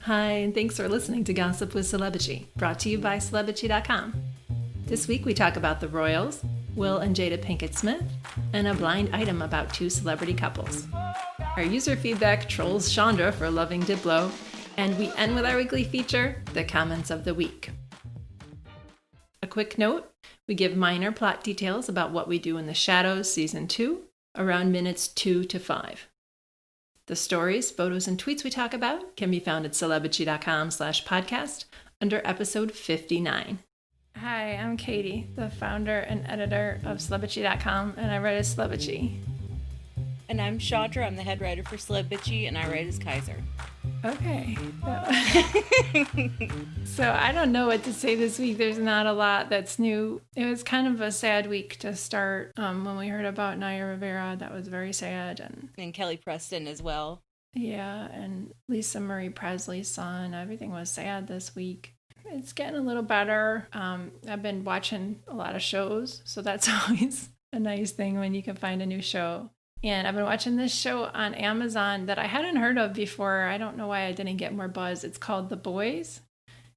Hi, and thanks for listening to Gossip with Celebrity, brought to you by Celebrity.com. This week we talk about the royals, Will and Jada Pinkett Smith, and a blind item about two celebrity couples. Our user feedback trolls Chandra for loving Diplo, and we end with our weekly feature, the comments of the week. A quick note, we give minor plot details about what we do in the Shadows Season 2, around minutes 2 to 5. The stories, photos, and tweets we talk about can be found at celebrity.com/podcast under episode 59. Hi, I'm Katie, the founder and editor of Celebrity.com, and I write as Celebrity. And I'm Chandra, I'm the head writer for Celebrity, and I write as Kaiser. Okay. So I don't know what to say this week. There's not a lot that's new. It was kind of a sad week to start. When we heard about Naya Rivera, that was very sad. And Kelly Preston as well. Yeah, and Lisa Marie Presley's son. Everything was sad this week. It's getting a little better. I've been watching a lot of shows, so that's always a nice thing when you can find a new show. And I've been watching this show on Amazon that I hadn't heard of before. I don't know why I didn't get more buzz. It's called The Boys.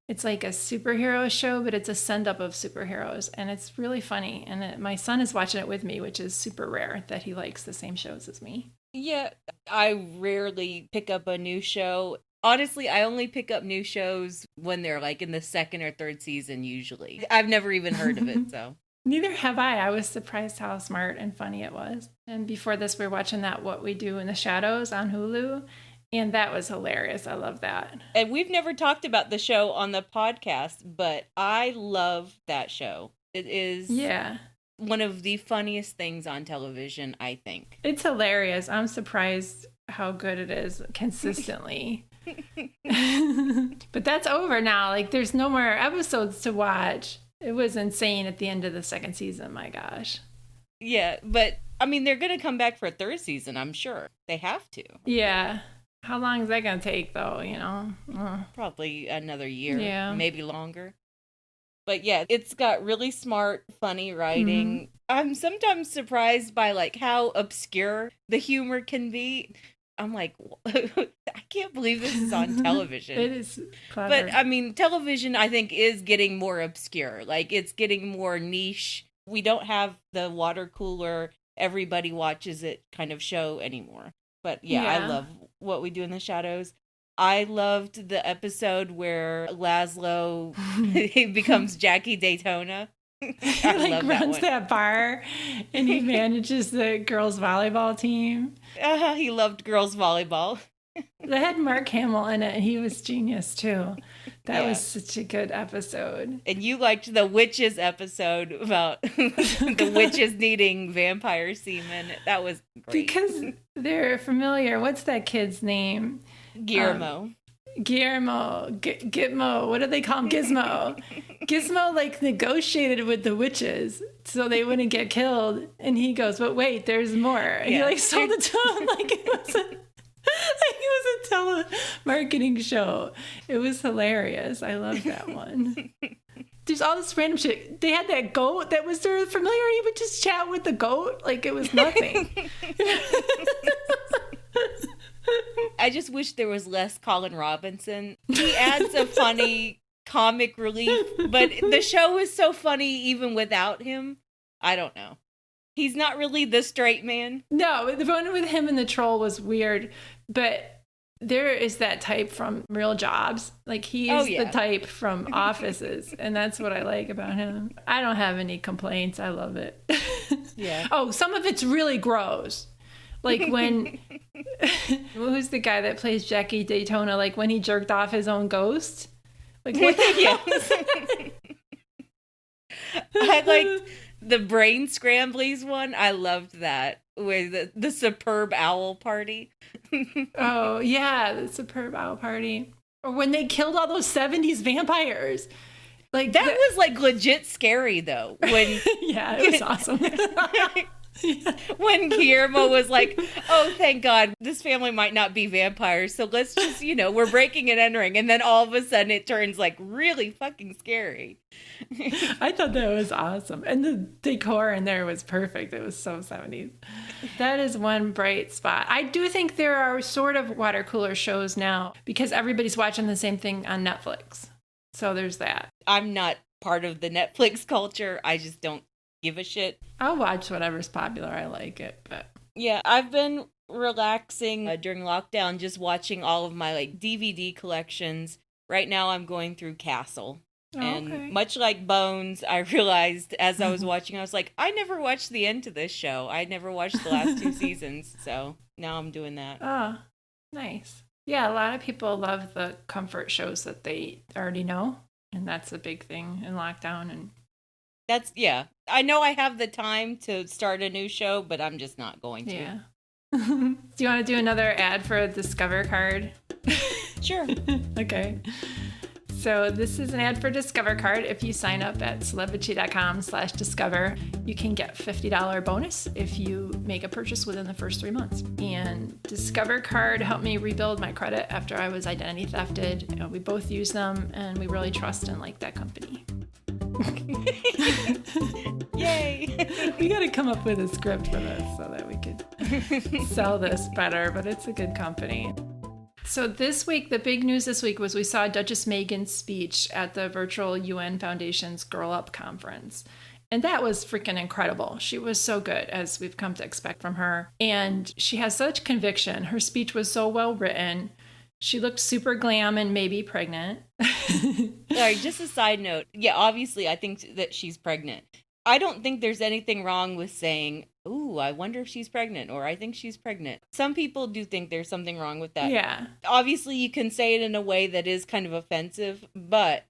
It's like a superhero show, but it's a send-up of superheroes. And it's really funny. And my son is watching it with me, which is super rare that he likes the same shows as me. Yeah, I rarely pick up a new show. Honestly, I only pick up new shows when they're like in the second or third season usually. I've never even heard of it, so... Neither have I. I was surprised how smart and funny it was. And before this, we were watching that What We Do in the Shadows on Hulu. And that was hilarious. I love that. And we've never talked about the show on the podcast, but I love that show. It is one of the funniest things on television, I think. It's hilarious. I'm surprised how good it is consistently. But that's over now. Like, there's no more episodes to watch. It was insane at the end of the second season, my gosh. Yeah, but, I mean, they're going to come back for a third season, I'm sure. They have to. Yeah. How long is that going to take, though, you know? Probably another year, maybe longer. But yeah, it's got really smart, funny writing. Mm-hmm. I'm sometimes surprised by, like, how obscure the humor can be. I'm like, I can't believe this is on television. It is clever. But, I mean, television, I think, is getting more obscure. Like, it's getting more niche. We don't have the water cooler, everybody watches it kind of show anymore. But, yeah, I love What We Do in the Shadows. I loved the episode where Laszlo he becomes Jackie Daytona. He like runs that bar and he manages the girls volleyball team. He loved girls volleyball. They had Mark Hamill in it and he was genius too. That was such a good episode. And you liked the witches episode about the witches needing vampire semen. That was great. Because they're familiar. What's that kid's name? Guillermo. Gizmo, what do they call him? Gizmo. Gizmo, like, negotiated with the witches so they wouldn't get killed. And he goes, but wait, there's more. And he, like, sold it to him like it was a telemarketing show. It was hilarious. I love that one. There's all this random shit. They had that goat that was their familiar. He would just chat with the goat like it was nothing. I just wish there was less Colin Robinson. He adds a funny comic relief, but the show is so funny even without him. I don't know. He's not really the straight man. No, the one with him and the troll was weird, but there is that type from Real Jobs. Like, he is the type from Offices, and that's what I like about him. I don't have any complaints. I love it. Yeah. Oh, some of it's really gross. Like when, who's the guy that plays Jackie Daytona? Like when he jerked off his own ghost? Like, what the hell is that? I liked the Brain Scramblies one. I loved that. With the Superb Owl Party. Oh, yeah, the Superb Owl Party. Or when they killed all those 70s vampires. Like that was like legit scary though. When yeah, it was awesome. When Guillermo was like, oh, thank God, this family might not be vampires, so let's just, we're breaking and entering. And then all of a sudden it turns like really fucking scary. I thought that was awesome. And the decor in there was perfect. It was so 70s. That is one bright spot. I do think there are sort of water cooler shows now because everybody's watching the same thing on Netflix. So there's that. I'm not part of the Netflix culture. I just don't give a shit. I'll watch whatever's popular. I like it, but yeah, I've been relaxing during lockdown, just watching all of my DVD collections. Right now I'm going through Castle. And much like Bones, I realized as I was watching, I was like, I never watched the end to this show. I never watched the last 2 seasons. So now I'm doing that. Oh, nice. Yeah, a lot of people love the comfort shows that they already know. And that's a big thing in lockdown. And I know I have the time to start a new show, but I'm just not going to. Yeah. Do you want to do another ad for a Discover card? Sure. Okay. So this is an ad for Discover card. If you sign up at celebrity.com/discover, you can get $50 bonus if you make a purchase within the first 3 months. And Discover card helped me rebuild my credit after I was identity thefted. We both use them and we really trust and like that company. Yay! We got to come up with a script for this so that we could sell this better, but it's a good company. So this week, the big news this week was we saw Duchess Meghan's speech at the virtual UN Foundation's Girl Up conference. And that was freaking incredible. She was so good, as we've come to expect from her. And she has such conviction. Her speech was so well written. She looked super glam and maybe pregnant. Sorry, just a side note. Yeah, obviously, I think that she's pregnant. I don't think there's anything wrong with saying, ooh, I wonder if she's pregnant, or I think she's pregnant. Some people do think there's something wrong with that. Yeah. Obviously, you can say it in a way that is kind of offensive, but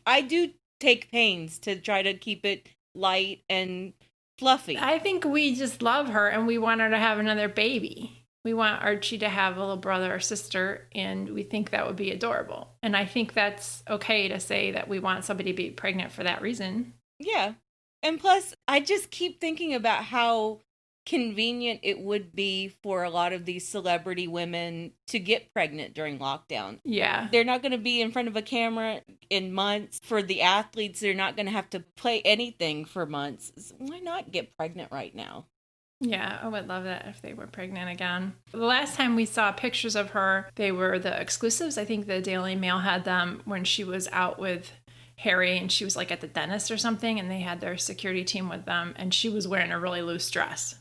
I do take pains to try to keep it light and fluffy. I think we just love her and we want her to have another baby. We want Archie to have a little brother or sister, and we think that would be adorable. And I think that's okay to say that we want somebody to be pregnant for that reason. Yeah. And plus, I just keep thinking about how convenient it would be for a lot of these celebrity women to get pregnant during lockdown. Yeah. They're not going to be in front of a camera in months. For the athletes, they're not going to have to play anything for months. Why not get pregnant right now? Yeah, I would love that if they were pregnant again. The last time we saw pictures of her, they were the exclusives. I think the Daily Mail had them when she was out with Harry and she was like at the dentist or something, and they had their security team with them, and she was wearing a really loose dress.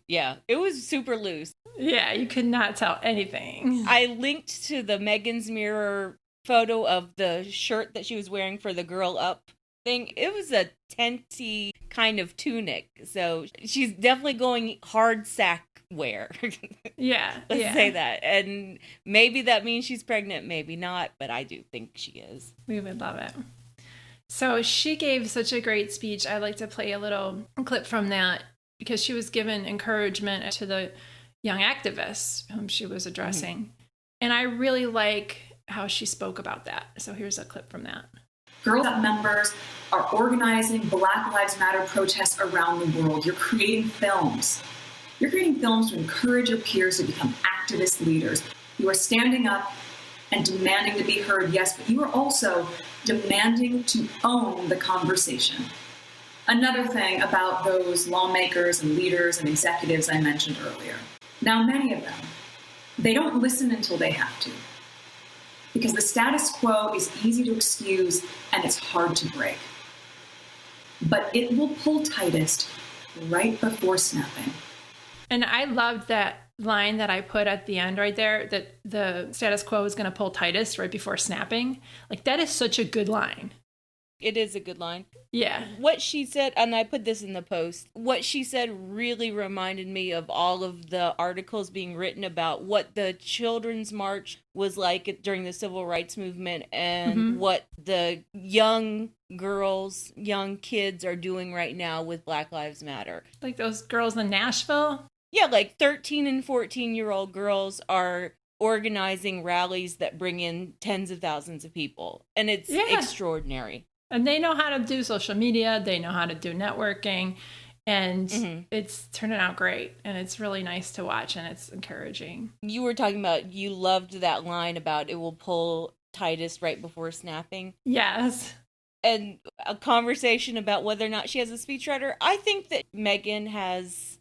Yeah, it was super loose. Yeah, you could not tell anything. I linked to the Meghan's Mirror photo of the shirt that she was wearing for the Girl Up thing. It was a tenty kind of tunic, so she's definitely going hard sack wear. Yeah. Let's say that. And maybe that means she's pregnant, maybe not, but I do think she is. We would love it. So she gave such a great speech. I'd like to play a little clip from that because she was given encouragement to the young activists whom she was addressing. Mm-hmm. And I really like how she spoke about that. So here's a clip from that. Girl Up members are organizing Black Lives Matter protests around the world. You're creating films. You're creating films to encourage your peers to become activist leaders. You are standing up and demanding to be heard, yes, but you are also demanding to own the conversation. Another thing about those lawmakers and leaders and executives I mentioned earlier. Now, many of them, they don't listen until they have to. Because the status quo is easy to excuse and it's hard to break. But it will pull tightest right before snapping. And I loved that line that I put at the end right there, that the status quo is going to pull tightest right before snapping. Like, that is such a good line. It is a good line. Yeah. What she said, and I put this in the post, what she said really reminded me of all of the articles being written about what the Children's March was like during the Civil Rights Movement and what the young girls, young kids are doing right now with Black Lives Matter. Like those girls in Nashville? Yeah, like 13 and 14-year-old girls are organizing rallies that bring in tens of thousands of people. And it's extraordinary. And they know how to do social media. They know how to do networking. And it's turning out great. And it's really nice to watch, and it's encouraging. You were talking about, you loved that line about it will pull tightest right before snapping. Yes. And a conversation about whether or not she has a speechwriter. I think that Meghan has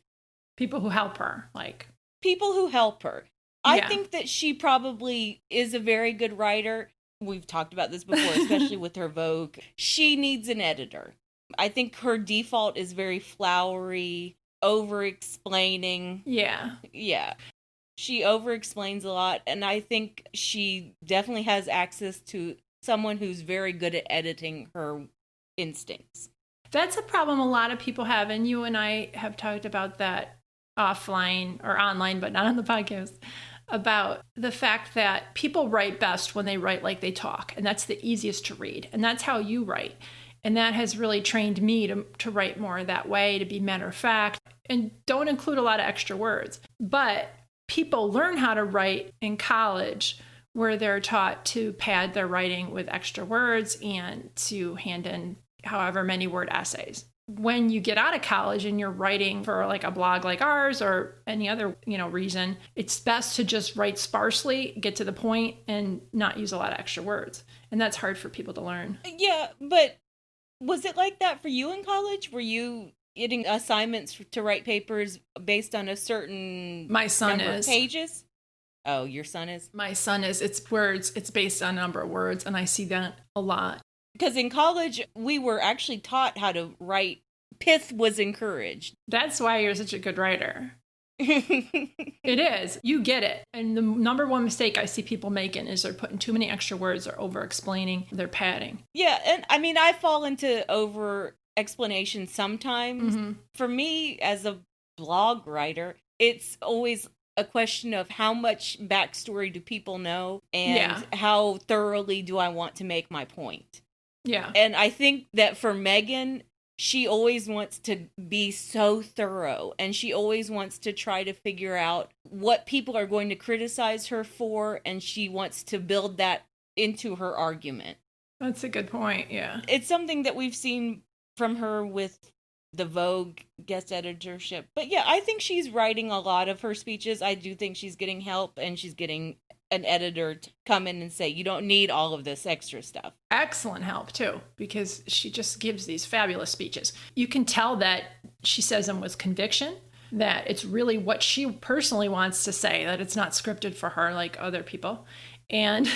people who help her, like people who help her. I think that she probably is a very good writer. We've talked about this before, especially with her Vogue. She needs an editor. I think her default is very flowery, over-explaining. Yeah. Yeah. She over-explains a lot, and I think she definitely has access to someone who's very good at editing her instincts. That's a problem a lot of people have, and you and I have talked about that offline or online, but not on the podcast, about the fact that people write best when they write like they talk, and that's the easiest to read, and that's how you write. And that has really trained me to write more that way, to be matter of fact, and don't include a lot of extra words. But people learn how to write in college, where they're taught to pad their writing with extra words and to hand in however many word essays. When you get out of college and you're writing for like a blog like ours or any other, reason, it's best to just write sparsely, get to the point, and not use a lot of extra words. And that's hard for people to learn. Yeah, but was it like that for you in college? Were you getting assignments to write papers based on a certain number of pages? Oh, your son is? My son is. It's words. It's based on a number of words, and I see that a lot. Because in college, we were actually taught how to write. Pith was encouraged. That's why you're such a good writer. It is. You get it. And the number one mistake I see people making is they're putting too many extra words or over-explaining. They're padding. Yeah, and I mean, I fall into over-explanation sometimes. Mm-hmm. For me, as a blog writer, it's always a question of how much backstory do people know and how thoroughly do I want to make my point. Yeah. And I think that for Meghan, she always wants to be so thorough, and she always wants to try to figure out what people are going to criticize her for, and she wants to build that into her argument. That's a good point, yeah. It's something that we've seen from her with the Vogue guest editorship. But yeah, I think she's writing a lot of her speeches. I do think she's getting help, and she's getting an editor to come in and say, you don't need all of this extra stuff. Excellent help, too, because she just gives these fabulous speeches. You can tell that she says them with conviction, that it's really what she personally wants to say, that it's not scripted for her like other people, and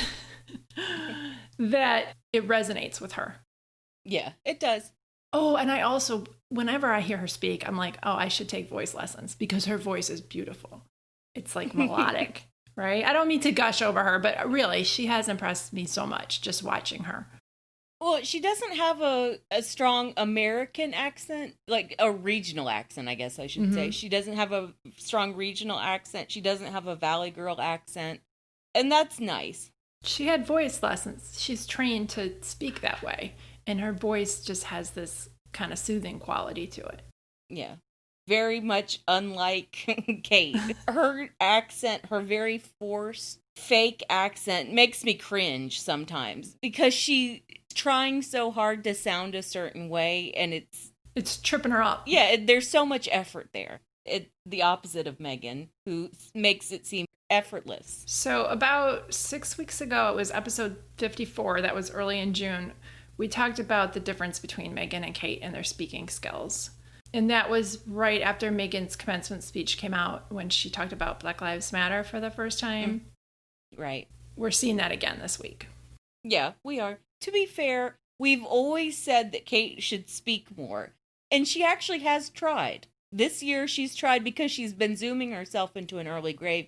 that it resonates with her. Yeah, it does. Oh, and I also, whenever I hear her speak, I'm like, oh, I should take voice lessons, because her voice is beautiful. It's like melodic. Right? I don't mean to gush over her, but really, she has impressed me so much just watching her. Well, she doesn't have a strong American accent, like a regional accent, I guess I should say. She doesn't have a strong regional accent. She doesn't have a Valley Girl accent. And that's nice. She had voice lessons. She's trained to speak that way. And her voice just has this kind of soothing quality to it. Yeah. Very much unlike Kate. Her accent, her very forced, fake accent makes me cringe sometimes because she's trying so hard to sound a certain way, and it's tripping her up. Yeah, there's so much effort there. It's the opposite of Meghan, who makes it seem effortless. So about 6 weeks ago, it was episode 54, that was early in June, we talked about the difference between Meghan and Kate and their speaking skills. And that was right after Meghan's commencement speech came out, when she talked about Black Lives Matter for the first time. Right. We're seeing that again this week. Yeah, we are. To be fair, we've always said that Kate should speak more. And she actually has tried. This year she's tried because she's been zooming herself into an early grave,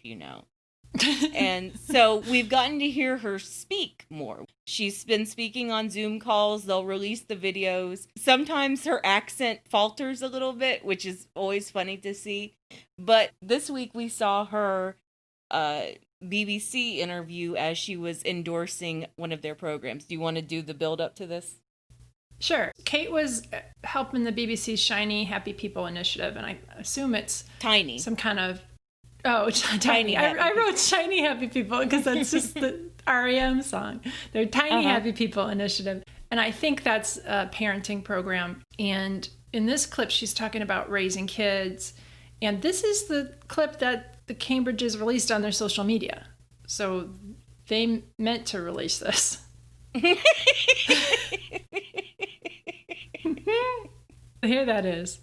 And so we've gotten to hear her speak more. She's been speaking on Zoom calls. They'll release the videos. Sometimes her accent falters a little bit, which is always funny to see. But this week we saw her BBC interview as she was endorsing one of their programs. Do you want to do the build up to this? Sure. Kate was helping the BBC's Shiny Happy People initiative, and I assume it's Tiny. Some kind of... Oh, Tiny. I wrote Shiny Happy People because that's just the REM song. They're Tiny Happy People initiative. And I think that's a parenting program. And In this clip, she's talking about raising kids. And this is the clip that the Cambridges released on their social media. So they meant to release this. Here that is.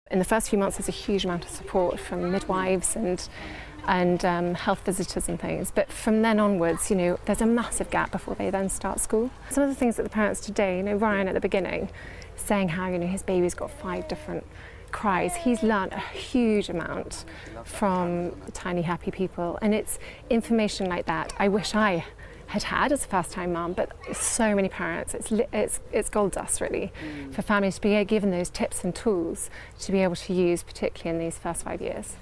In the first few months, there's a huge amount of support from midwives and health visitors and things. But from then onwards, there's a massive gap before they then start school. Some of the things that the parents today, Ryan at the beginning, saying how, his baby's got 5 different cries. He's learned a huge amount from Tiny Happy People. And it's information like that I wish I had as a first-time mum, but so many parents, it's gold dust really for families to be given those tips and tools to be able to use, particularly in these first 5 years.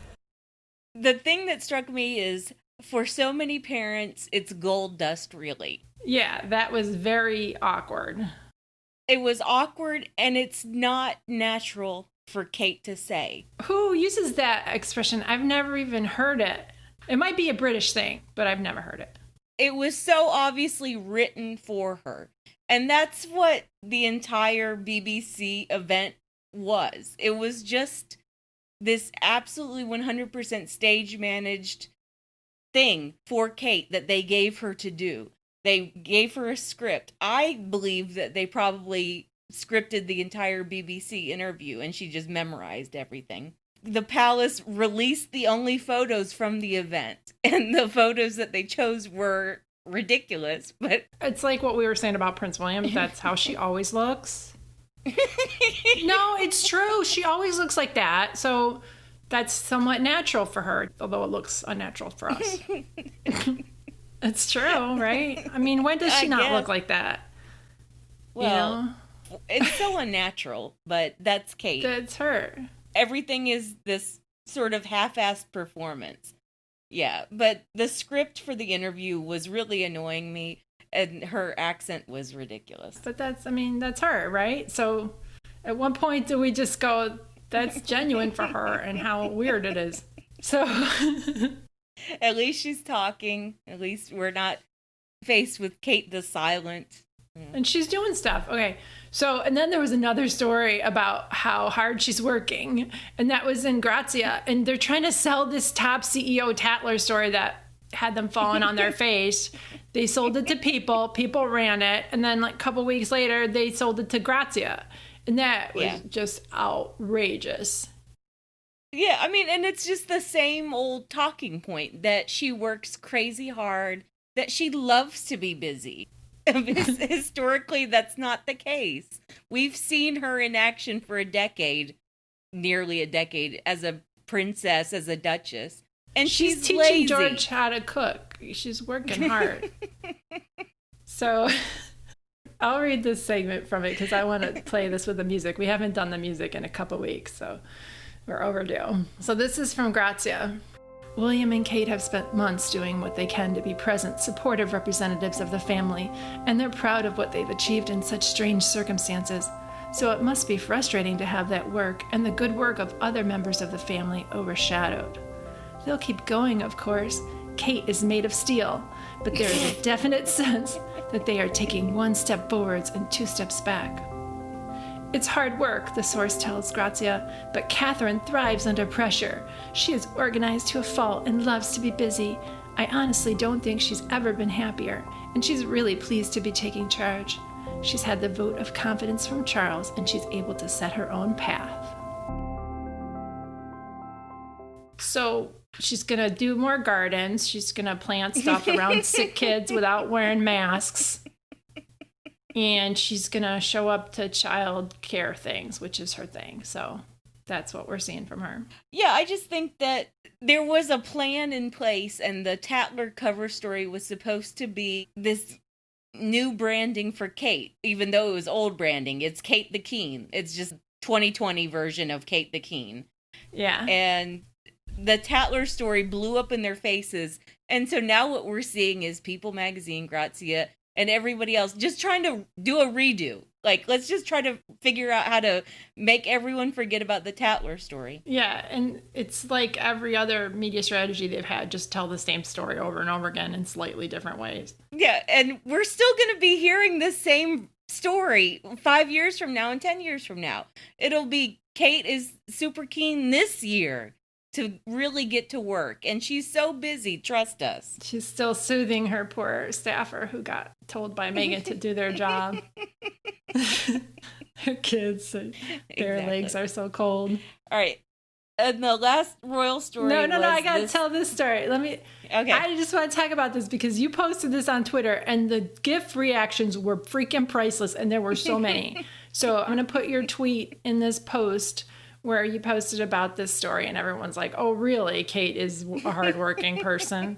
The thing that struck me is, for so many parents, it's gold dust really. Yeah, that was very awkward. It was awkward, and it's not natural for Kate to say. Who uses that expression? I've never even heard it. It might be a British thing, but I've never heard it. It was so obviously written for her. And that's what the entire BBC event was. It was just this absolutely 100% stage managed thing for Kate that they gave her to do. They gave her a script. I believe that they probably scripted the entire BBC interview and she just memorized everything. The palace released the only photos from the event, and the photos that they chose were ridiculous, but it's like what we were saying about Prince William. That's how she always looks. No, it's true. She always looks like that. So that's somewhat natural for her, although it looks unnatural for us. It's true, right? I mean, when does she not look like that? Well, it's so unnatural, but that's Kate. That's her. Everything is this sort of half-assed performance. Yeah, but the script for the interview was really annoying me, and her accent was ridiculous. But that's her, right? So at one point do we just go, that's genuine for her, and how weird it is. So at least she's talking. At least we're not faced with Kate the Silent. And she's doing stuff. Okay. So, and then there was another story about how hard she's working. And that was in Grazia. And they're trying to sell this top CEO Tatler story that had them falling on their face. They sold it to People. People ran it. And then like a couple weeks later, they sold it to Grazia. And that was just outrageous. Yeah, I mean, and it's just the same old talking point that she works crazy hard, that she loves to be busy. Historically, that's not the case. We've seen her in action for a decade, nearly a decade, as a princess, as a duchess. And she's teaching lazy. George how to cook. She's working hard. So I'll read this segment from it because I want to play this with the music. We haven't done the music in a couple weeks, so we're overdue. So this is from Grazia. William and Kate have spent months doing what they can to be present, supportive representatives of the family, and they're proud of what they've achieved in such strange circumstances. So it must be frustrating to have that work and the good work of other members of the family overshadowed. They'll keep going, of course. Kate is made of steel, but there is a definite sense that they are taking 1 step forwards and 2 steps back. It's hard work, the source tells Grazia, but Catherine thrives under pressure. She is organized to a fault and loves to be busy. I honestly don't think she's ever been happier, and she's really pleased to be taking charge. She's had the vote of confidence from Charles, and she's able to set her own path. So she's going to do more gardens. She's going to plant stuff around sick kids without wearing masks. And she's going to show up to child care things, which is her thing. So that's what we're seeing from her. Yeah, I just think that there was a plan in place, and the Tatler cover story was supposed to be this new branding for Kate, even though it was old branding. It's Kate the Keen. It's just 2020 version of Kate the Keen. Yeah. And the Tatler story blew up in their faces. And so now what we're seeing is People Magazine, Grazia, and everybody else just trying to do a redo. Like, let's just try to figure out how to make everyone forget about the Tatler story. Yeah, and it's like every other media strategy they've had, just tell the same story over and over again in slightly different ways. Yeah, and we're still going to be hearing the same story 5 years from now and 10 years from now. It'll be Kate is super keen this year to really get to work. And she's so busy, trust us. She's still soothing her poor staffer who got told by Meghan to do their job. Her kids, their legs are so cold. All right. And the last royal story No, I gotta tell this story. Okay. I just want to talk about this because you posted this on Twitter and the GIF reactions were freaking priceless and there were so many. So I'm gonna put your tweet in this post where you posted about this story and everyone's like, oh really, Kate is a hardworking person.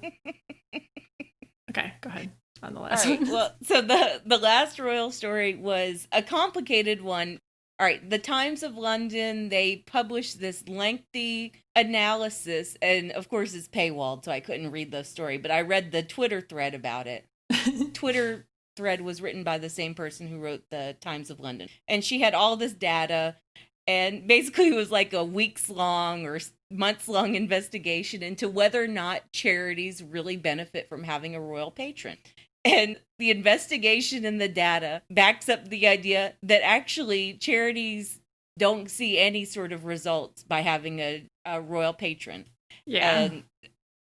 Okay, go ahead on the last one. Well, so the last royal story was a complicated one. All right, the Times of London, they published this lengthy analysis, and of course it's paywalled, so I couldn't read the story, but I read the Twitter thread about it. Twitter thread was written by the same person who wrote the Times of London, and she had all this data, and basically it was like a weeks-long or months-long investigation into whether or not charities really benefit from having a royal patron. And the investigation and the data backs up the idea that actually charities don't see any sort of results by having a royal patron. Yeah. And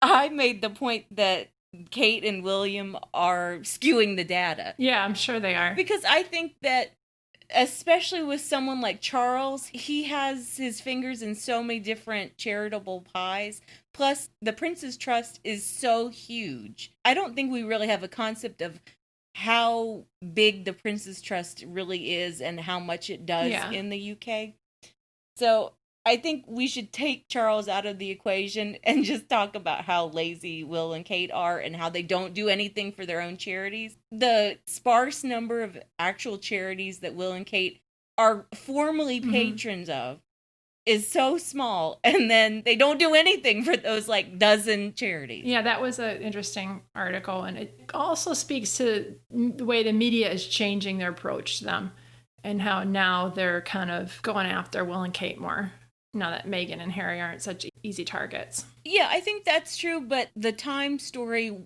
I made the point that Kate and William are skewing the data. Yeah, I'm sure they are. Because I think that, especially with someone like Charles, he has his fingers in so many different charitable pies. Plus, the Prince's Trust is so huge. I don't think we really have a concept of how big the Prince's Trust really is and how much it does in the UK. So I think we should take Charles out of the equation and just talk about how lazy Will and Kate are and how they don't do anything for their own charities. The sparse number of actual charities that Will and Kate are formally patrons of is so small, and then they don't do anything for those like dozen charities. Yeah, that was an interesting article, and it also speaks to the way the media is changing their approach to them and how now they're kind of going after Will and Kate more now that Meghan and Harry aren't such easy targets. Yeah, I think that's true, but the Time story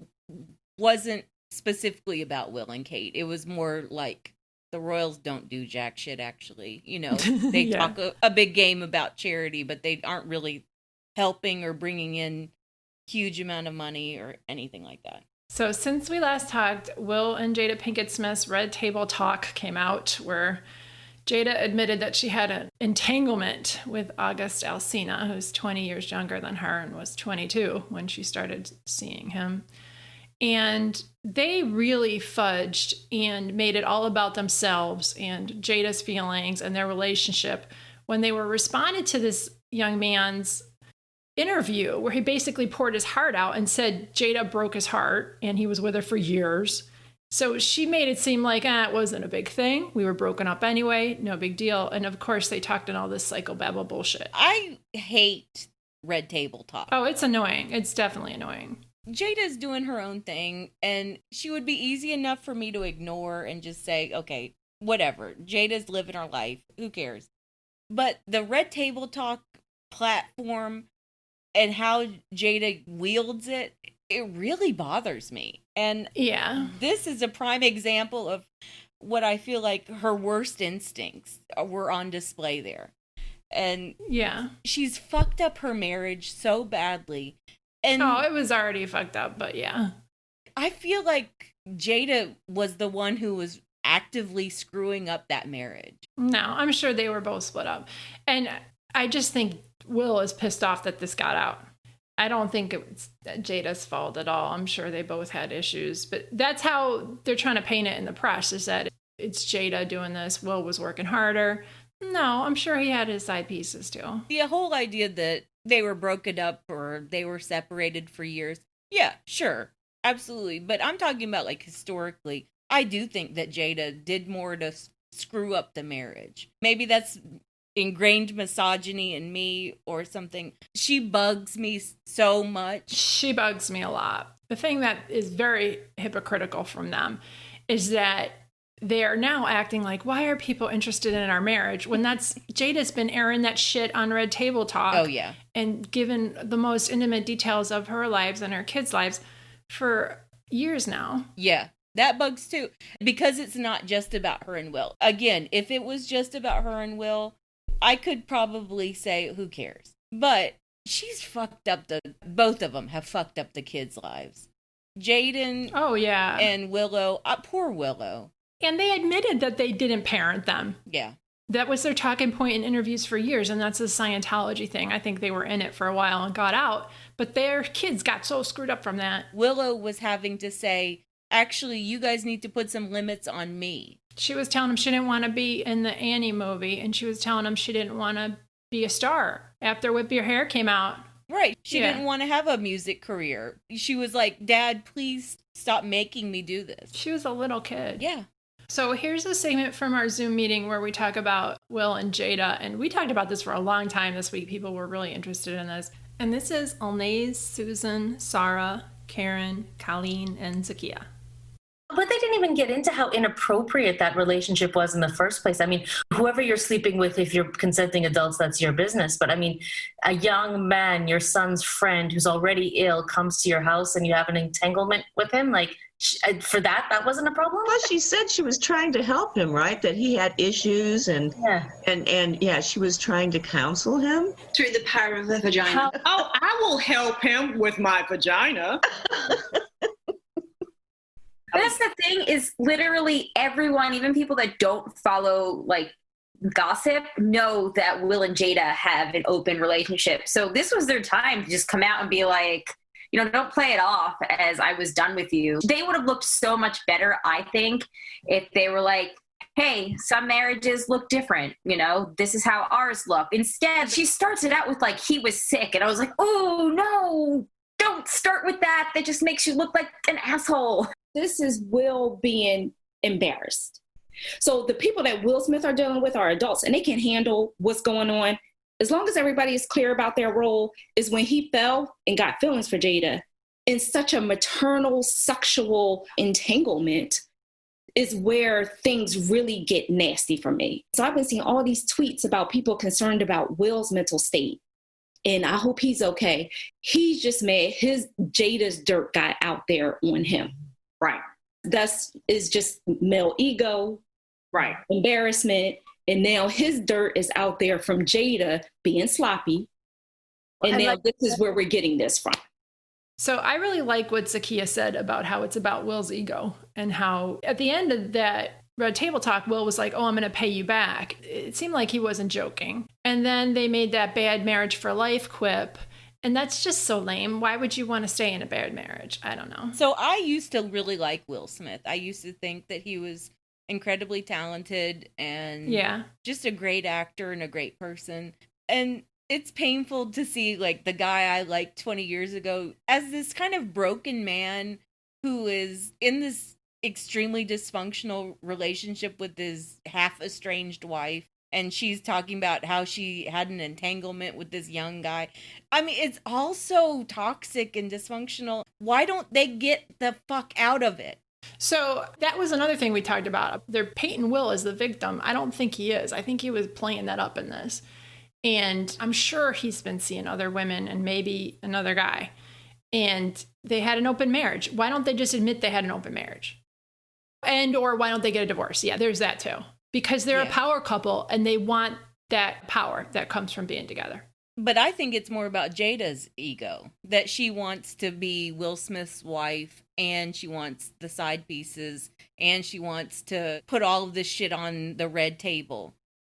wasn't specifically about Will and Kate. It was more like the royals don't do jack shit, actually. You know, they talk a big game about charity, but they aren't really helping or bringing in huge amount of money or anything like that. So since we last talked, Will and Jada Pinkett Smith's Red Table Talk came out, where Jada admitted that she had an entanglement with August Alsina, who's 20 years younger than her and was 22 when she started seeing him. And they really fudged and made it all about themselves and Jada's feelings and their relationship when they were responded to this young man's interview where he basically poured his heart out and said Jada broke his heart and he was with her for years. So she made it seem like it wasn't a big thing. We were broken up anyway. No big deal. And of course, they talked in all this psychobabble bullshit. I hate Red Table Talk. Oh, it's annoying. It's definitely annoying. Jada's doing her own thing, and she would be easy enough for me to ignore and just say, okay, whatever. Jada's living her life. Who cares? But the Red Table Talk platform and how Jada wields it, it really bothers me. And this is a prime example of what I feel like her worst instincts were on display there. And she's fucked up her marriage so badly. And it was already fucked up, but yeah. I feel like Jada was the one who was actively screwing up that marriage. No, I'm sure they were both split up. And I just think Will is pissed off that this got out. I don't think it's Jada's fault at all. I'm sure they both had issues. But that's how they're trying to paint it in the press, is that it's Jada doing this. Will was working harder. No, I'm sure he had his side pieces too. The whole idea that they were broken up or they were separated for years. Yeah, sure. Absolutely. But I'm talking about like historically. I do think that Jada did more to screw up the marriage. Maybe that's ingrained misogyny in me or something. She bugs me so much. She bugs me a lot. The thing that is very hypocritical from them is that they are now acting like, why are people interested in our marriage? When that's Jada's been airing that shit on Red Table Talk. Oh, yeah. And given the most intimate details of her lives and her kids' lives for years now. Yeah. That bugs too, because it's not just about her and Will. Again, if it was just about her and Will, I could probably say, who cares? But she's fucked up both of them have fucked up the kids' lives. Jaden and Willow, poor Willow. And they admitted that they didn't parent them. Yeah. That was their talking point in interviews for years, and that's a Scientology thing. I think they were in it for a while and got out, but their kids got so screwed up from that. Willow was having to say, actually, you guys need to put some limits on me. She was telling him she didn't want to be in the Annie movie, and she was telling him she didn't want to be a star after Whip Your Hair came out. Right. She didn't want to have a music career. She was like, Dad, please stop making me do this. She was a little kid. Yeah. So here's a segment from our Zoom meeting where we talk about Will and Jada. And we talked about this for a long time this week. People were really interested in this. And this is Alnaise, Susan, Sarah, Karen, Colleen, and Zakiya. But they didn't even get into how inappropriate that relationship was in the first place. I mean, whoever you're sleeping with, if you're consenting adults, that's your business. But I mean, a young man, your son's friend who's already ill, comes to your house and you have an entanglement with him. Like, for that wasn't a problem? Well, she said she was trying to help him, right? That he had issues and she was trying to counsel him. Through the power of the vagina. Oh, I will help him with my vagina. That's the thing, is literally everyone, even people that don't follow like gossip, know that Will and Jada have an open relationship. So this was their time to just come out and be like, don't play it off as I was done with you. They would have looked so much better, I think, if they were like, hey, some marriages look different. This is how ours look. Instead, she starts it out with like, he was sick. And I was like, oh, no, don't start with that. That just makes you look like an asshole. This is Will being embarrassed. So the people that Will Smith are dealing with are adults, and they can handle what's going on. As long as everybody is clear about their role, is when he fell and got feelings for Jada in such a maternal sexual entanglement is where things really get nasty for me. So I've been seeing all these tweets about people concerned about Will's mental state. And I hope he's okay. He's just mad Jada's dirt got out there on him. Right. That's is just male ego. Right. Embarrassment. And now his dirt is out there from Jada being sloppy. And now this is where we're getting this from. So I really like what Zakiya said about how it's about Will's ego, and how at the end of that Red Table Talk, Will was like, oh, I'm going to pay you back. It seemed like he wasn't joking. And then they made that bad marriage for life quip. And that's just so lame. Why would you want to stay in a bad marriage? I don't know. So I used to really like Will Smith. I used to think that he was incredibly talented and just a great actor and a great person. And it's painful to see like the guy I liked 20 years ago as this kind of broken man who is in this extremely dysfunctional relationship with his half estranged wife. And she's talking about how she had an entanglement with this young guy. I mean, it's all so toxic and dysfunctional. Why don't they get the fuck out of it? So that was another thing we talked about. They're painting Will as the victim. I don't think he is. I think he was playing that up in this. And I'm sure he's been seeing other women and maybe another guy. And they had an open marriage. Why don't they just admit they had an open marriage? And or why don't they get a divorce? Yeah, there's that too. Because they're a power couple and they want that power that comes from being together. But I think it's more about Jada's ego, that she wants to be Will Smith's wife and she wants the side pieces and she wants to put all of this shit on the red table.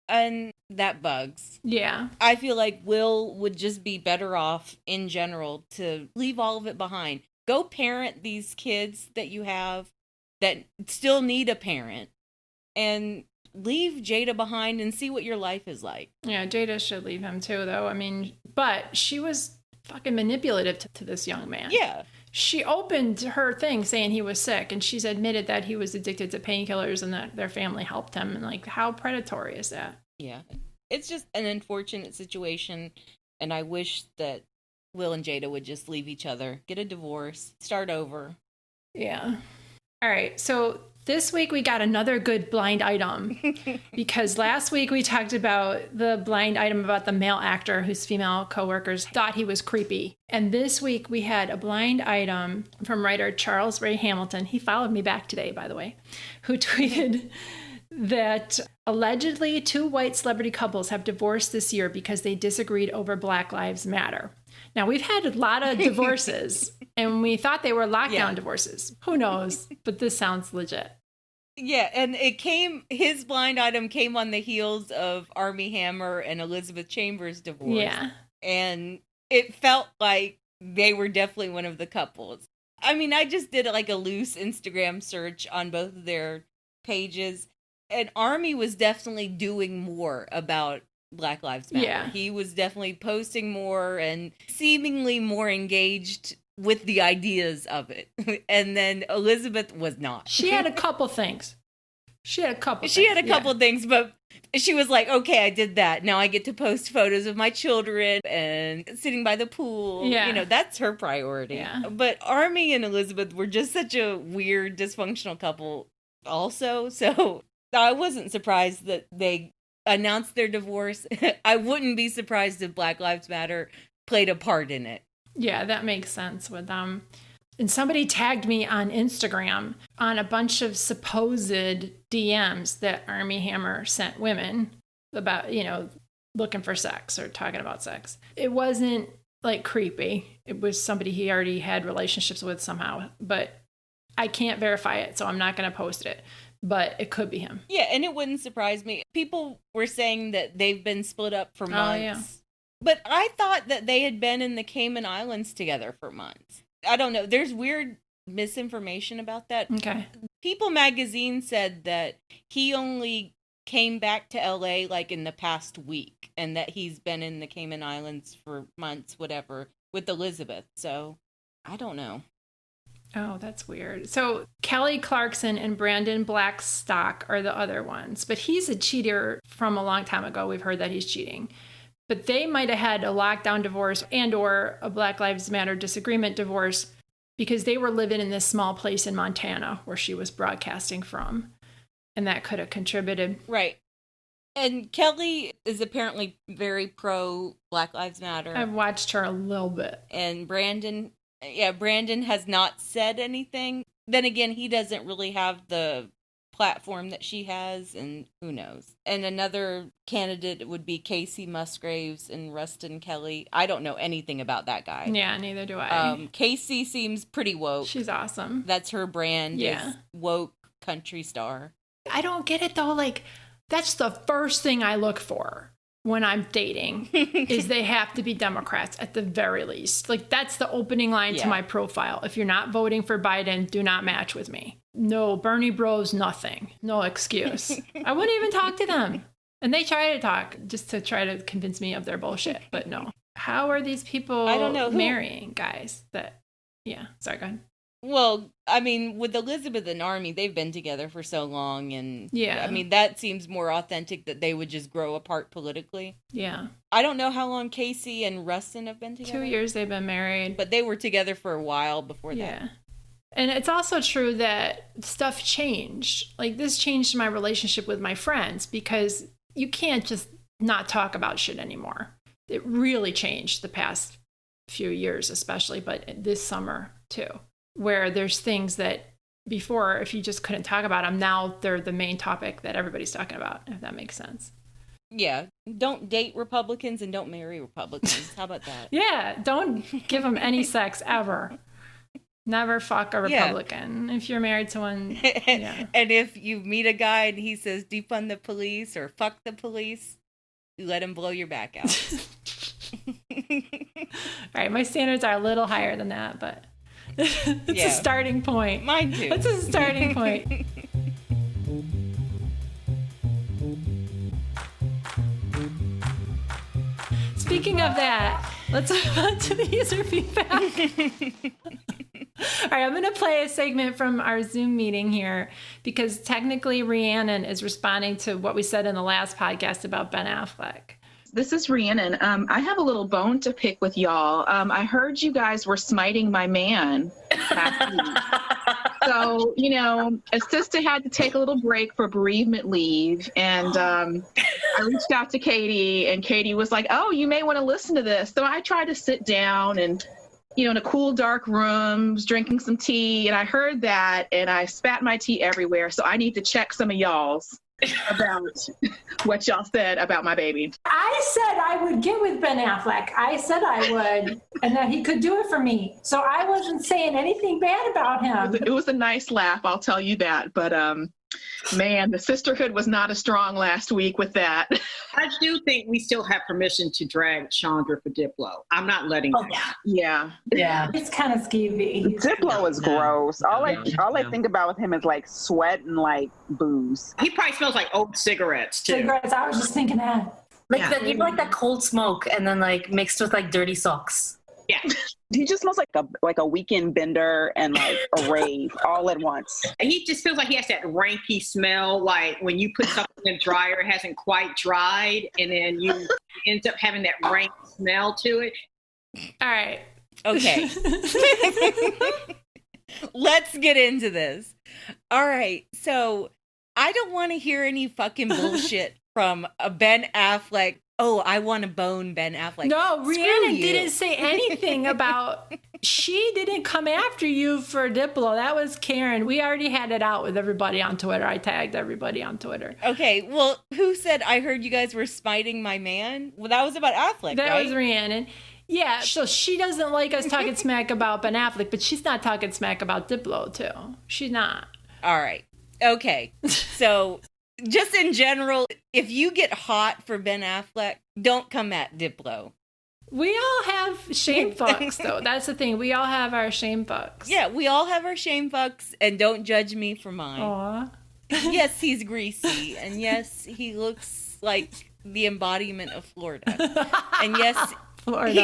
And that bugs. Yeah. I feel like Will would just be better off in general to leave all of it behind. Go parent these kids that you have that still need a parent and leave Jada behind and see what your life is like. Yeah, Jada should leave him too, though. I mean, but she was fucking manipulative to this young man. Yeah. She opened her thing saying he was sick, and she's admitted that he was addicted to painkillers and that their family helped him. And like, how predatory is that? Yeah. It's just an unfortunate situation, and I wish that Will and Jada would just leave each other, get a divorce, start over. Yeah. All right, so This week we got another good blind item because last week we talked about the blind item about the male actor whose female coworkers thought he was creepy. And this week we had a blind item from writer Charles Ray Hamilton. He followed me back today, by the way, who tweeted that allegedly 2 white celebrity couples have divorced this year because they disagreed over Black Lives Matter. Now, we've had a lot of divorces, and we thought they were lockdown divorces. Who knows? But this sounds legit. Yeah, and his blind item came on the heels of Armie Hammer and Elizabeth Chambers' divorce. Yeah. And it felt like they were definitely one of the couples. I mean, I just did like a loose Instagram search on both of their pages, and Armie was definitely doing more about Black Lives Matter. Yeah. He was definitely posting more and seemingly more engaged with the ideas of it. And then Elizabeth was not. She had a couple things. She had a couple things, but she was like, okay, I did that. Now I get to post photos of my children and sitting by the pool. Yeah. You know, that's her priority. Yeah. But Armie and Elizabeth were just such a weird, dysfunctional couple also. So I wasn't surprised that they announced their divorce. I wouldn't be surprised if Black Lives Matter played a part in it. Yeah, that makes sense with them. And somebody tagged me on Instagram on a bunch of supposed DMs that Armie Hammer sent women about, looking for sex or talking about sex. It wasn't like creepy. It was somebody he already had relationships with somehow, but I can't verify it, so I'm not going to post it. But it could be him. Yeah, and it wouldn't surprise me. People were saying that they've been split up for months. Oh, yeah. But I thought that they had been in the Cayman Islands together for months. I don't know. There's weird misinformation about that. Okay. People magazine said that he only came back to LA like in the past week and that he's been in the Cayman Islands for months, whatever, with Elizabeth. So I don't know. Oh, that's weird. So Kelly Clarkson and Brandon Blackstock are the other ones, but he's a cheater from a long time ago. We've heard that he's cheating. But they might have had a lockdown divorce and or a Black Lives Matter disagreement divorce because they were living in this small place in Montana where she was broadcasting from. And that could have contributed. Right. And Kelly is apparently very pro Black Lives Matter. I've watched her a little bit. And Brandon has not said anything. Then again, he doesn't really have the platform that she has, and who knows. And another candidate would be Casey Musgraves and Rustin Kelly. I don't know anything about that guy. Yeah, neither do I. Casey seems pretty woke. She's awesome. That's her brand. Yeah. Is woke country star. I don't get it though. Like, that's the first thing I look for when I'm dating is they have to be Democrats at the very least. Like, that's the opening line to my profile. If you're not voting for Biden, do not match with me. No, Bernie bros, nothing. No excuse. I wouldn't even talk to them. And they try to talk just to try to convince me of their bullshit, but no. How are these people marrying guys that, sorry, go ahead. Well, I mean, with Elizabeth and Armie, they've been together for so long. And I mean, that seems more authentic that they would just grow apart politically. Yeah. I don't know how long Casey and Rustin have been together. 2 years they've been married. But they were together for a while before that. Yeah. And it's also true that stuff changed. Like, this changed my relationship with my friends because you can't just not talk about shit anymore. It really changed the past few years, especially, but this summer too. Where there's things that before, if you just couldn't talk about them, now they're the main topic that everybody's talking about, if that makes sense. Yeah. Don't date Republicans and don't marry Republicans. How about that? Yeah. Don't give them any sex ever. Never fuck a Republican. If you're married to one. Yeah. And if you meet a guy and he says defund the police or fuck the police, you let him blow your back out. All right. My standards are a little higher than that, but... it's a starting point. Mine too. It's a starting point. Speaking of that, let's move on to the user feedback. All right, I'm going to play a segment from our Zoom meeting here because technically Rhiannon is responding to what we said in the last podcast about Ben Affleck. This is Rhiannon. I have a little bone to pick with y'all. I heard you guys were smiting my man last week. So, a sister had to take a little break for bereavement leave. And I reached out to Katie, and Katie was like, oh, you may want to listen to this. So I tried to sit down and, in a cool, dark room, was drinking some tea. And I heard that, and I spat my tea everywhere. So I need to check some of y'all's about what y'all said about my baby. I said I would get with Ben Affleck. I said I would, and that he could do it for me. So I wasn't saying anything bad about him. It was a nice laugh, I'll tell you that. But man, the sisterhood was not as strong last week with that. I do think we still have permission to drag Chandra for Diplo. I'm not letting him. Yeah. It's kind of skeevy. Diplo is gross. All I think about with him is like sweat and like booze. He probably smells like old cigarettes too. Cigarettes, I was just thinking that. Like that cold smoke and then like mixed with like dirty socks. Yeah. He just smells like a weekend bender and like a rave all at once. He just feels like he has that ranky smell, like when you put something in the dryer, it hasn't quite dried, and then you end up having that rank smell to it. All right. Okay. Let's get into this. All right. So I don't want to hear any fucking bullshit from a Ben Affleck. Oh, I want to bone Ben Affleck. No, Rhiannon didn't say anything about, she didn't come after you for Diplo. That was Karen. We already had it out with everybody on Twitter. I tagged everybody on Twitter. Okay, well, who said I heard you guys were spiting my man? Well, that was about Affleck, That right? was Rhiannon. Yeah, so she doesn't like us talking smack about Ben Affleck, but she's not talking smack about Diplo, too. She's not. All right. Okay. So... just in general, if you get hot for Ben Affleck, don't come at Diplo. We all have shame fucks, though. That's the thing. We all have our shame fucks. Yeah, we all have our shame fucks, and don't judge me for mine. Aw. Yes, he's greasy, and yes, he looks like the embodiment of Florida. And yes, Florida.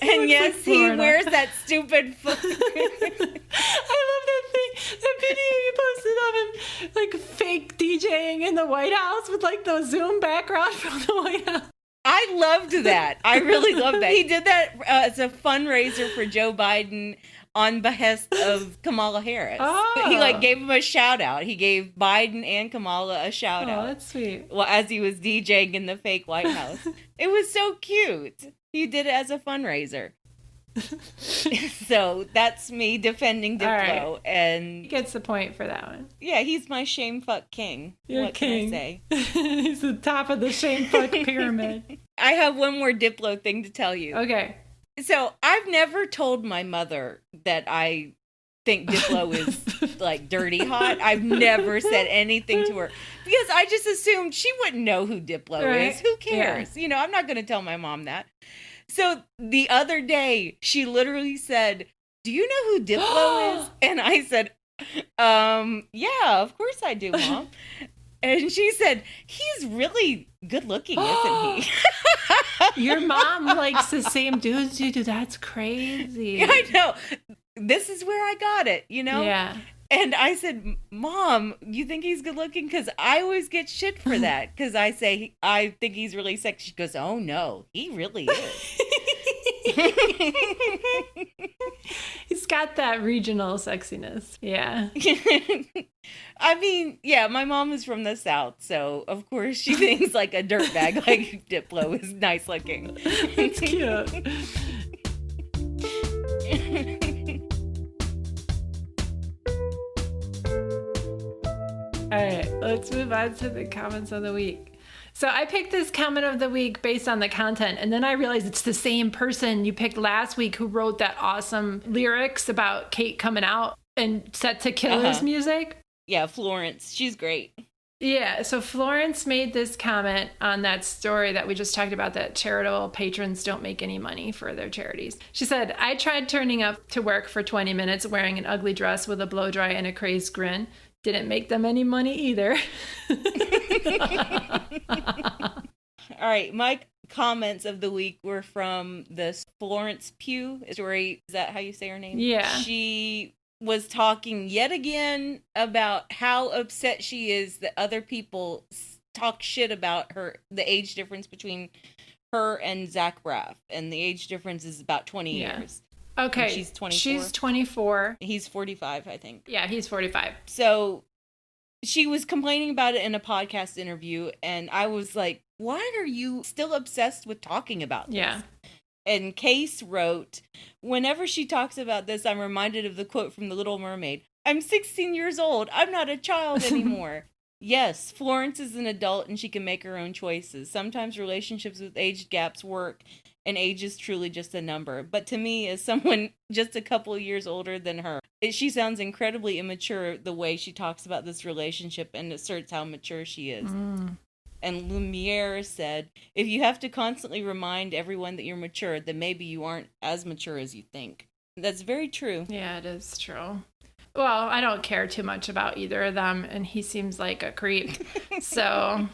And yes, like he wears that stupid I love that thing, that video you posted of him, like fake DJing in the White House with like the Zoom background from the White House. I loved that. I really loved that. He did that as a fundraiser for Joe Biden on behest of Kamala Harris. Oh. He like gave him a shout out. He gave Biden and Kamala a shout out. Oh, that's sweet. Well, as he was DJing in the fake White House. It was so cute. He did it as a fundraiser. So that's me defending Diplo, and he gets the point for that one. Yeah, he's my shame fuck king. You're what king. Can I say? He's the top of the shame fuck pyramid. I have one more Diplo thing to tell you. Okay. So I've never told my mother that I think Diplo is like dirty hot. I've never said anything to her because I just assumed she wouldn't know who Diplo is. Who cares? Yeah. I'm not going to tell my mom that. So the other day, she literally said, "Do you know who Diplo is?" And I said, "Yeah, of course I do, Mom." And she said, "He's really good looking, isn't he?" Your mom likes the same dudes you do. That's crazy. I know. This is where I got it, Yeah. And I said, "Mom, you think he's good looking?" Because I always get shit for that. Because I say, I think he's really sexy. She goes, "Oh, no, he really is." He's got that regional sexiness. Yeah. I mean, yeah, my mom is from the South. So, of course, she thinks like a dirtbag like Diplo is nice looking. It's cute. All right, let's move on to the comments of the week. So I picked this comment of the week based on the content, and then I realized it's the same person you picked last week who wrote that awesome lyrics about Kate coming out and Set to Killer's music. Yeah, Florence. She's great. Yeah, so Florence made this comment on that story that we just talked about, that charitable patrons don't make any money for their charities. She said, "I tried turning up to work for 20 minutes wearing an ugly dress with a blow dry and a crazed grin. Didn't make them any money either." All right, my comments of the week were from the Florence Pugh story. Is that how you say her name? Yeah. She was talking yet again about how upset she is that other people talk shit about her, the age difference between her and Zach Braff. And the age difference is about 20 years. Okay. She's 24. She's 24. He's 45, I think. Yeah, he's 45. So she was complaining about it in a podcast interview, and I was like, why are you still obsessed with talking about this? Yeah. And Case wrote, whenever she talks about this, I'm reminded of the quote from The Little Mermaid. I'm 16 years old. I'm not a child anymore. Yes, Florence is an adult and she can make her own choices. Sometimes relationships with age gaps work, and age is truly just a number. But to me, as someone just a couple of years older than her, she sounds incredibly immature the way she talks about this relationship and asserts how mature she is. And Lumiere said, if you have to constantly remind everyone that you're mature, then maybe you aren't as mature as you think. That's very true. Yeah, it is true. Well, I don't care too much about either of them, and he seems like a creep. So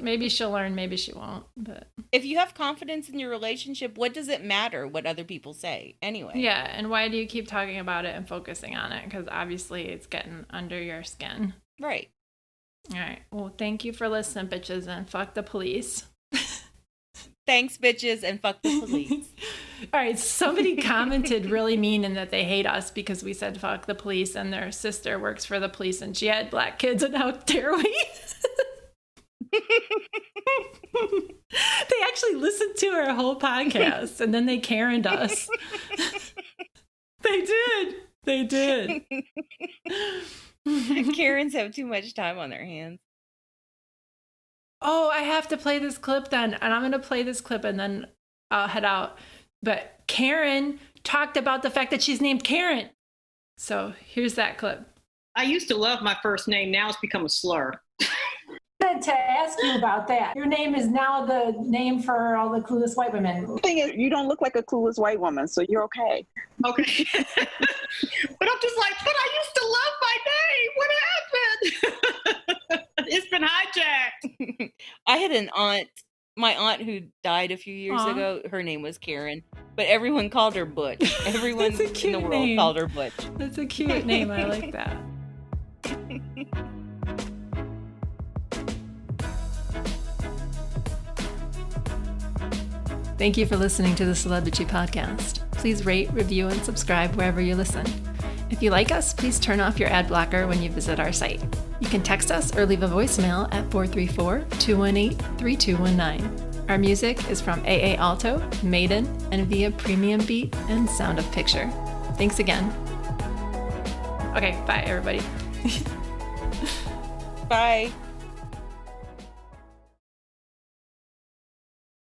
maybe she'll learn, maybe she won't. But if you have confidence in your relationship, what does it matter what other people say anyway? Yeah, and why do you keep talking about it and focusing on it? Because obviously it's getting under your skin. Right. All right. Well, thank you for listening, bitches, and fuck the police. Thanks, bitches, and fuck the police. All right. Somebody commented really mean and that they hate us because we said fuck the police, and their sister works for the police and she had black kids, and how dare we? They actually listened to our whole podcast and then they Karen'd us. They did. Karens have too much time on their hands. Oh, I have to play this clip then. And I'm going to play this clip and then I'll head out. But Karen talked about the fact that she's named Karen. So here's that clip. I used to love my first name. Now it's become a slur. I wanted to ask you about that. Your name is now the name for all the clueless white women. The thing is, you don't look like a clueless white woman, so you're okay. Okay. But I'm just like, but I used to love my name. What happened? It's been hijacked. I had an aunt, my aunt who died a few years ago. Her name was Karen, but everyone called her Butch. Everyone in the world called her Butch. That's a cute name. I like that. Thank you for listening to the Celebrity Podcast. Please rate, review, and subscribe wherever you listen. If you like us, please turn off your ad blocker when you visit our site. You can text us or leave a voicemail at 434-218-3219. Our music is from AA Alto, Maiden, and via Premium Beat and Sound of Picture. Thanks again. Okay, bye everybody. Bye.